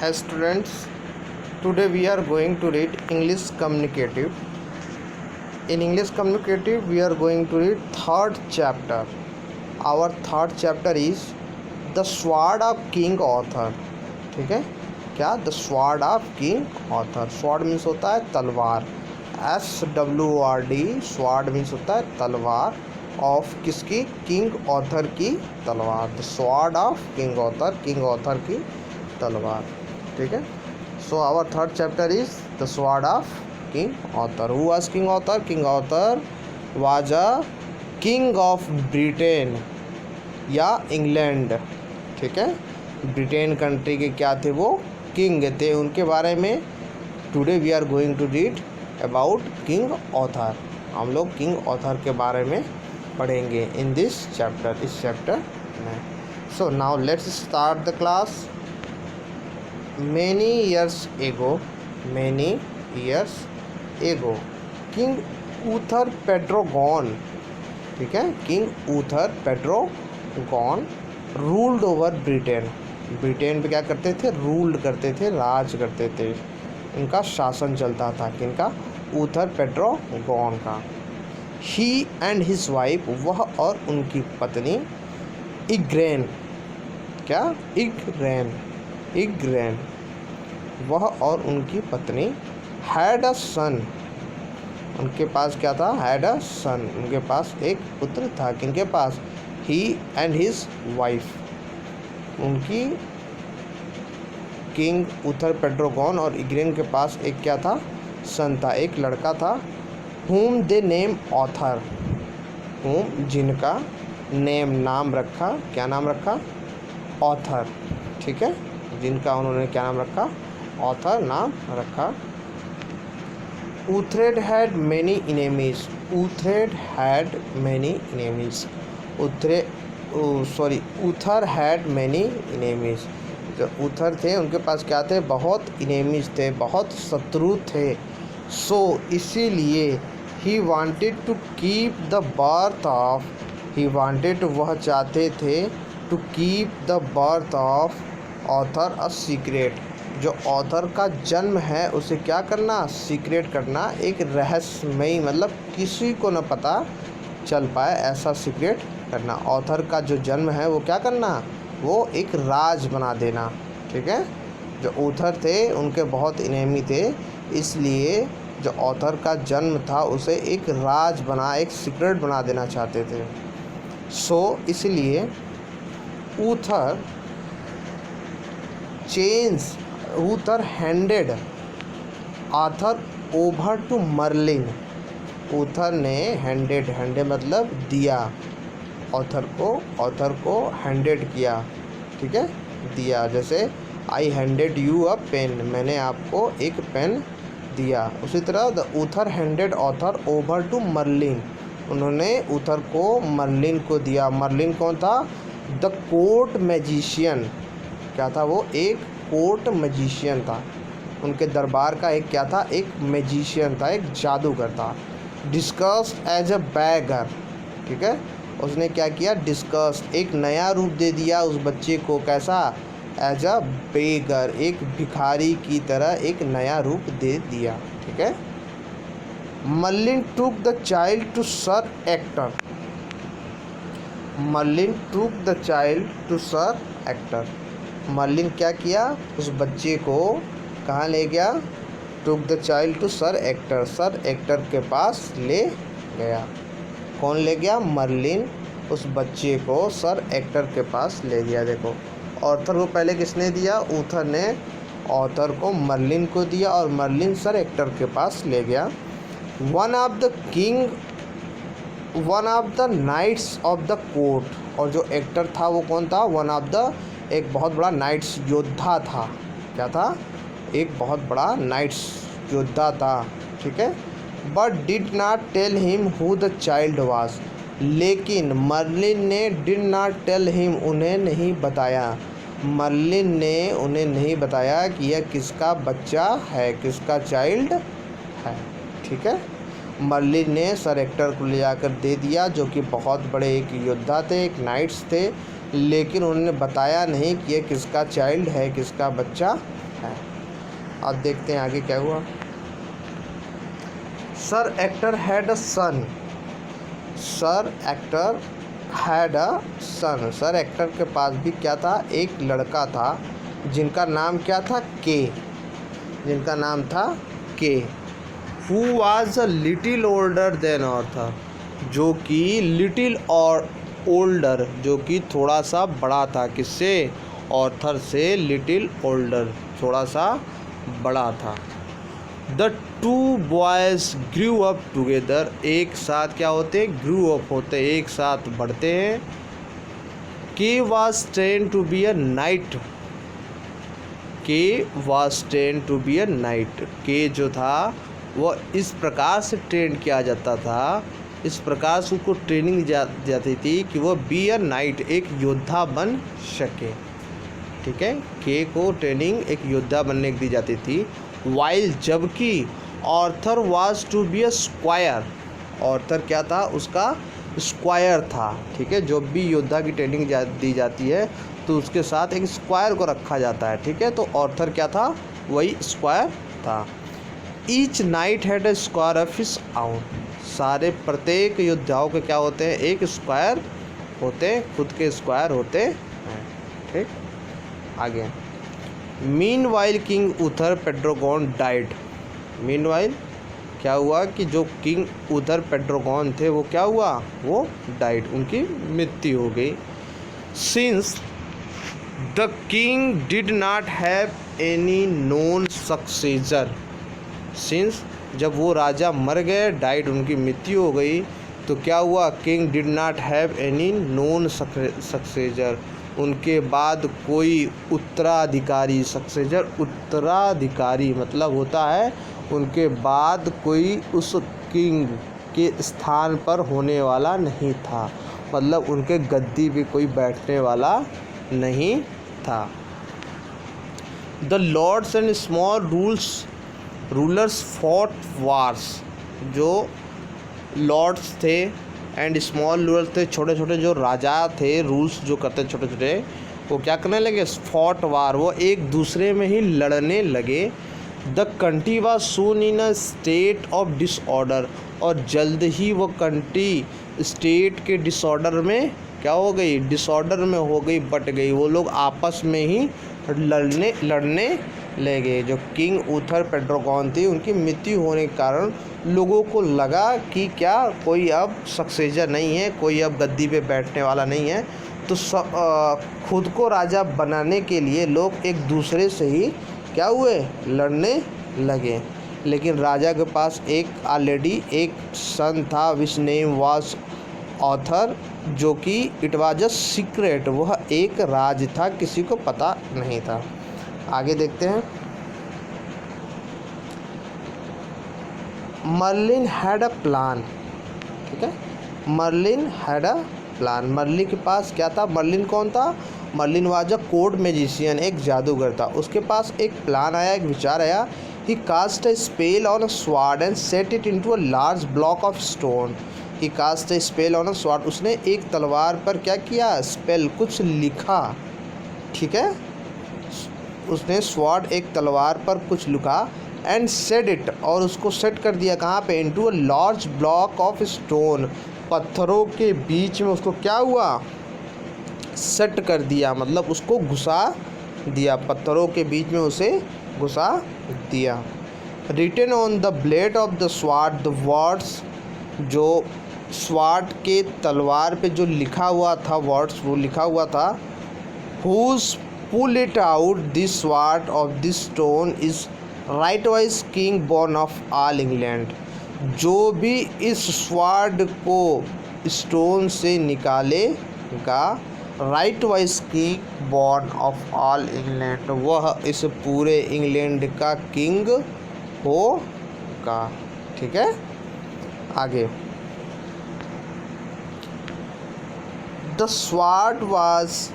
Hi students, today we are going to read English Communicative. In English Communicative, we are going to read third chapter. Our third chapter is The Sword of King Arthur. ठीक है क्या? The Sword of King Arthur. Sword means होता है तलवार. SWORD. Sword means होता है तलवार. Of किसकी? किंग ऑथर की तलवार. The sword of King Arthur, King Arthur की तलवार. ठीक है. So our third chapter is the sword of King Arthur. Who was King Arthur? King Arthur was a king of Britain या England. ठीक है. Britain country के क्या थे? वो किंग थे. उनके बारे में today we are going to read about King Arthur. हम लोग किंग ऑथर के बारे में पढ़ेंगे इन दिस चैप्टर, इस चैप्टर में. So now let's start the class. Many years ago King Uther Pendragon. ठीक है. King Uther Pendragon ruled over Britain. Britain पे क्या करते थे? रूल्ड करते थे, राज करते थे. इनका शासन चलता था. किनका? ऊथर पेड्रोगॉन का. ही एंड हिज वाइफ, वह और उनकी पत्नी. इग्रेन. क्या? इग्रेन. वह और उनकी पत्नी. हैड अ सन. उनके पास क्या था? हैड अ सन. उनके पास एक पुत्र था. किनके पास? ही एंड हिज वाइफ. उनकी किंग ऊथर पेड्रोगॉन और इग्रेन के पास एक क्या था? सन था, एक लड़का था. whom they name author. whom जिनका नेम नाम रखा. क्या नाम रखा? ऑथर. ठीक है. जिनका उन्होंने क्या नाम रखा? ऑथर नाम रखा. Uthred had many enemies. Uthred had many enemies. Uther had many enemies. जो ऊथर थे उनके पास क्या थे? बहुत इनेमीज थे, बहुत शत्रु थे. सो इसीलिए he wanted to keep the birth of. He wanted, वह चाहते थे, to keep the birth of Arthur a secret. जो ऑथर का जन्म है उसे क्या करना? सीक्रेट करना. एक रहस्यमयी, मतलब किसी को न पता चल पाए ऐसा सीक्रेट करना. ऑथर का जो जन्म है वो क्या करना? वो एक राज बना देना. ठीक है. जो ऑथर थे उनके बहुत इनेमी थे, इसलिए जो ऑथर का जन्म था उसे एक राज बना, एक सीक्रेट बना देना चाहते थे. सो इसलिए Uther handed Arthur over to Merlin. Uther ने हैंडेड मतलब दिया ऑथर को हैंडेड किया. ठीक है. दिया. जैसे I handed you a pen, मैंने आपको एक पेन दिया. उसी तरह the Uther handed Arthur over to Merlin. उन्होंने ऊथर को मर्लिन को दिया. मर्लिन कौन था? The court magician. क्या था वो? एक कोर्ट मैजिशियन था. उनके दरबार का एक क्या था? एक मैजिशियन था, एक जादूगर था. Disguised as a beggar. ठीक है. उसने क्या किया? डिस्कस्ड, एक नया रूप दे दिया उस बच्चे को. कैसा? एज अ बेगर, एक भिखारी की तरह एक नया रूप दे दिया. ठीक है. Merlin took the child to Sir Ector. Merlin took the child to Sir Ector. Merlin क्या किया? उस बच्चे को कहाँ ले गया? Took the child to Sir Ector. Sir Ector के पास ले गया. कौन ले गया? मर्लिन उस बच्चे को सर एक्टर के पास ले गया. देखो, ऑथर को पहले किसने दिया? ऊथर ने ऑथर को मर्लिन को दिया और मर्लिन सर एक्टर के पास ले गया. One of the knights of the court. और जो एक्टर था वो कौन था? वन ऑफ द, एक बहुत बड़ा नाइट्स योद्धा था. क्या था? एक बहुत बड़ा नाइट्स योद्धा था. ठीक है. But did not tell him who the child was. लेकिन मर्लिन ने डिड नॉट टेल हिम, उन्हें नहीं बताया. मर्लिन ने उन्हें नहीं बताया कि यह किसका बच्चा है, किसका चाइल्ड है. ठीक है. मर्लिन ने सर एक्टर को ले जाकर दे दिया, जो कि बहुत बड़े एक योद्धा थे, एक नाइट्स थे, लेकिन उन्होंने बताया नहीं कि यह किसका चाइल्ड है, किसका बच्चा है। अब देखते हैं आगे क्या हुआ। Sir Ector had a son. Sir Ector had a son. Sir Ector के पास भी क्या था, एक लड़का था जिनका नाम क्या था, के। जिनका नाम था Kay. Who was a little older than Arthur. जो कि लिटिल और ओल्डर, जो कि थोड़ा सा बड़ा था, किससे, ऑर्थर से लिटिल ओल्डर, थोड़ा सा बड़ा था। The two boys grew up together. एक साथ क्या होते हैं, ग्रू अप होते हैं, एक साथ बढ़ते हैं। Kay was train to be a knight. Kay was train to be a knight. Kay जो था वह इस प्रकार से ट्रेन किया जाता था, इस प्रकार से उसको ट्रेनिंग जाती थी कि वह बी अ नाइट, एक योद्धा बन सके। ठीक है, के को ट्रेनिंग एक योद्धा बनने की दी जाती थी। वाइल, जबकि Arthur was to be a squire. Arthur क्या था, उसका स्क्वायर था। ठीक है, जो भी योद्धा की ट्रेनिंग दी जाती है तो उसके साथ एक स्क्वायर को रखा जाता है। ठीक है, तो ऑर्थर क्या था, वही स्क्वायर था। Each night had a square of his आउन। सारे प्रत्येक योद्धाओं के क्या होते हैं, एक स्क्वायर होते हैं, खुद के स्क्वायर होते हैं। ठीक, आगे। Meanwhile King Uther Pendragon died. Meanwhile क्या हुआ कि जो किंग उथर पेड्रोगॉन थे वो क्या हुआ, वो डाइड, उनकी मृत्यु हो गई। Since the king did not have any known successor. Since, जब वो राजा मर गए, डाइड, उनकी मृत्यु हो गई, तो क्या हुआ, king did not have any known successor. उनके बाद कोई उत्तराधिकारी, सक्सेसर उत्तराधिकारी मतलब होता है उनके बाद कोई उस किंग के स्थान पर होने वाला नहीं था, मतलब उनके गद्दी पे कोई बैठने वाला नहीं था। The lords and small rulers fought wars. जो लॉर्ड्स थे एंड स्मॉल रूलर्स थे, छोटे छोटे जो राजा थे, रूल्स जो करते छोटे छोटे, वो क्या करने लगे, फॉट वार, वो एक दूसरे में ही लड़ने लगे। The country was soon in a state of disorder. और जल्द ही वो कंट्री स्टेट के डिसऑर्डर में क्या हो गई, डिसऑर्डर में हो गई, बट गई। वो लोग आपस में ही लड़ने लगे। जो किंग उथर पेड्रोगॉन थी, उनकी मृत्यु होने के कारण लोगों को लगा कि क्या कोई अब सक्सेसर नहीं है, कोई अब गद्दी पे बैठने वाला नहीं है, तो खुद को राजा बनाने के लिए लोग एक दूसरे से ही क्या हुए, लड़ने लगे। लेकिन राजा के पास एक ऑलरेडी एक सन था, विच नेम वाज ऑथर, जो कि इट वाज अ सीक्रेट, वह एक राज था, किसी को पता नहीं था। आगे देखते हैं। Merlin had a plan. ठीक है, Merlin had a plan. Merlin के पास क्या था, मर्लिन कौन था, Merlin was a good magician, एक जादूगर था। उसके पास एक प्लान आया, एक विचार आया। He cast a spell on a sword and set it into a large block of stone. He cast a spell on a sword. उसने एक तलवार पर क्या किया, स्पेल, कुछ लिखा। ठीक है, उसने स्वॉर्ड, एक तलवार पर कुछ लिखा, एंड सेट इट, और उसको सेट कर दिया कहाँ पे, into a large block of stone, पत्थरों के बीच में उसको क्या हुआ, सेट कर दिया, मतलब उसको घुसा दिया, पत्थरों के बीच में उसे घुसा दिया। Written on the blade of the sword the words. जो स्वॉर्ड के तलवार पे जो लिखा हुआ था वर्ड्स, वो लिखा हुआ था, whose pull it out this sword of this stone is rightwise king born of all England. जो भी इस स्वॉर्ड को स्टोन से निकालेगा, rightwise king born of all England, वह इस पूरे इंग्लैंड का किंग होगा। ठीक है, आगे। The sword was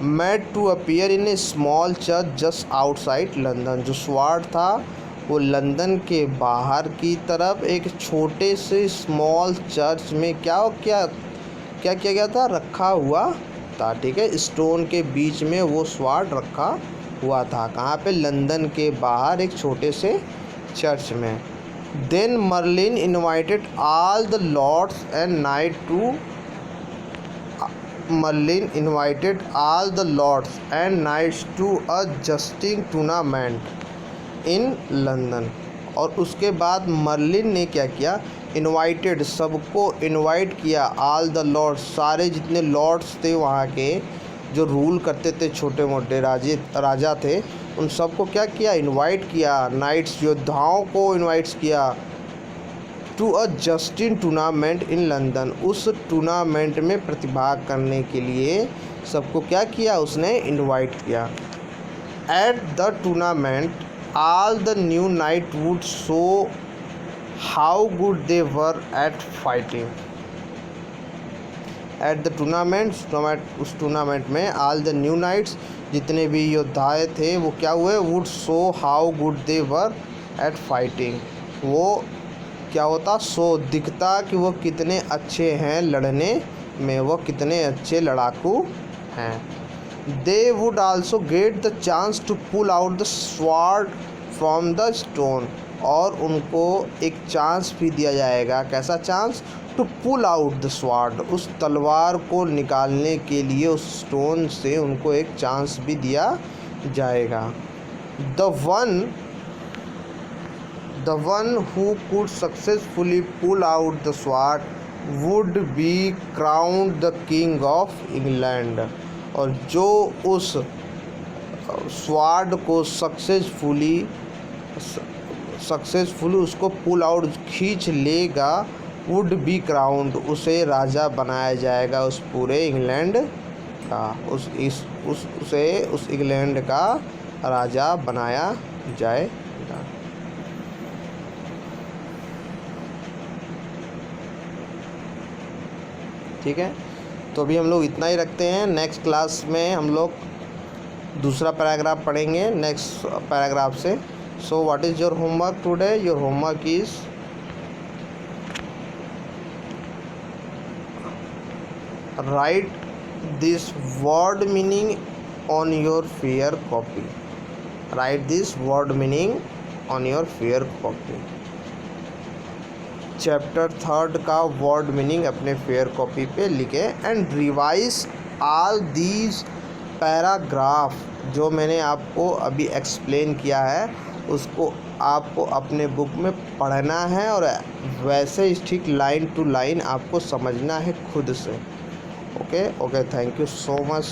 made to appear in a small church just outside London. जो स्वॉर्ड था वो लंदन के बाहर की तरफ एक छोटे से स्मॉल चर्च में क्या किया गया था, रखा हुआ था। ठीक है, स्टोन के बीच में वो स्वॉर्ड रखा हुआ था। कहाँ पे? लंदन के बाहर एक छोटे से चर्च में। Then Merlin invited all the lords and knight to Merlin invited all the lords and knights to a jousting tournament in London। और उसके बाद मर्लिन ने क्या किया? इनवाइटेड, सबको इनवाइट किया, ऑल द लॉर्ड्स, सारे जितने लॉर्ड्स थे वहाँ के जो रूल करते थे, छोटे मोटे राजा थे, उन सबको क्या किया? इनवाइट किया। नाइट्स, योद्धाओं को इनवाइट्स किया। To a jousting tournament in London, उस टूर्नामेंट में प्रतिभाग करने के लिए सबको क्या किया? उसने इनवाइट किया। At the tournament all the new night would show how good they were at fighting. At the tournament, उस टूर्नामेंट में ऑल द न्यू नाइट्स, जितने भी योद्धाए थे वो क्या हुए? Would show how good they were at fighting. वो क्या होता? शो, दिखता कि वो कितने अच्छे हैं लड़ने में, वो कितने अच्छे लड़ाकू हैं। They would also get the chance to pull out the sword from the stone, और उनको एक चांस भी दिया जाएगा। कैसा chance? To pull out the sword, उस तलवार को निकालने के लिए उस स्टोन से उनको एक चांस भी दिया जाएगा। The one who could successfully pull out the sword would be crowned the king of England। और जो उस स्वॉर्ड को सक्सेसफुली उसको पुल आउट, खींच लेगा, वुड बी क्राउंड, उसे राजा बनाया जाएगा उस पूरे इंग्लैंड का, उस इंग्लैंड का राजा बनाया जाएगा। ठीक है, तो अभी हम लोग इतना ही रखते हैं। नेक्स्ट क्लास में हम लोग दूसरा पैराग्राफ पढ़ेंगे नेक्स्ट पैराग्राफ से। So what is your homework today? Your homework is right this word meaning on your fair copy. Right this word meaning on your fair copy. Chapter 3 का word meaning अपने fair copy पे लिखे and revise all these paragraph, जो मैंने आपको अभी explain किया है उसको आपको अपने बुक में पढ़ना है और वैसे ही ठीक लाइन टू लाइन आपको समझना है खुद से। Okay, thank you so much.